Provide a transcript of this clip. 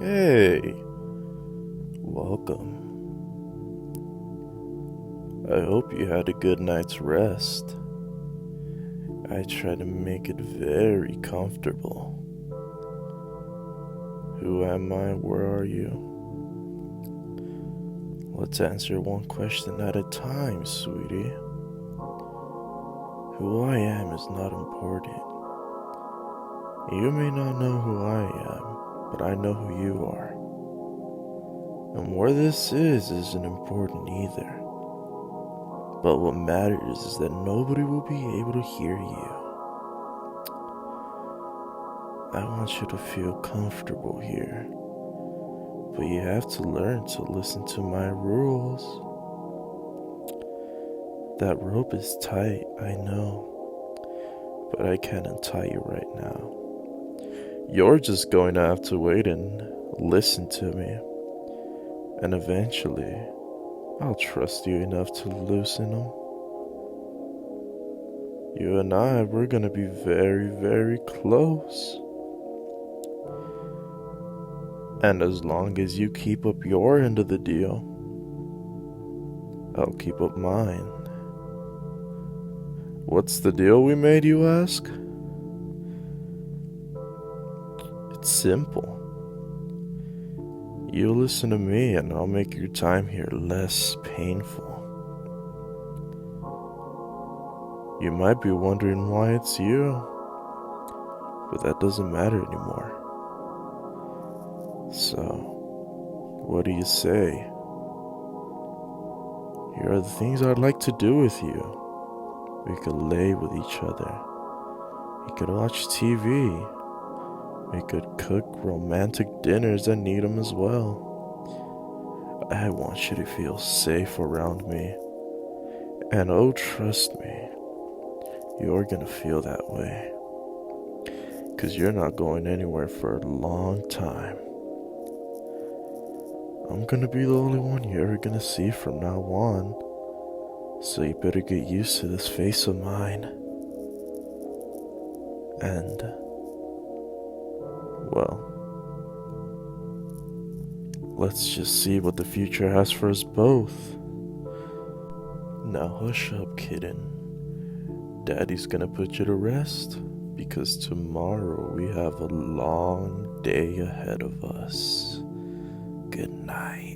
Hey, welcome. I hope you had a good night's rest. I try to make it very comfortable. Who am I? Where are you? Let's answer one question at a time, sweetie. Who I am is not important. You may not know who I am, but I know who you are. And where this isn't important either. But what matters is that nobody will be able to hear you. I want you to feel comfortable here. But you have to learn to listen to my rules. That rope is tight, I know. But I can't untie you right now. You're just going to have to wait and listen to me. And eventually, I'll trust you enough to loosen them. You and we're gonna be very, very close. And as long as you keep up your end of the deal, I'll keep up mine. What's the deal we made, you ask? It's simple. You listen to me and I'll make your time here less painful. You might be wondering why it's you, but that doesn't matter anymore. So, what do you say? Here are the things I'd like to do with you. We could lay with each other. We could watch TV. We could cook romantic dinners and eat them as well. I want you to feel safe around me. And oh, trust me, you're gonna feel that way. 'Cause you're not going anywhere for a long time. I'm gonna be the only one you're ever gonna see from now on. So you better get used to this face of mine. And, well, let's just see what the future has for us both. Now hush up, kitten. Daddy's gonna put you to rest because tomorrow we have a long day ahead of us. Good night.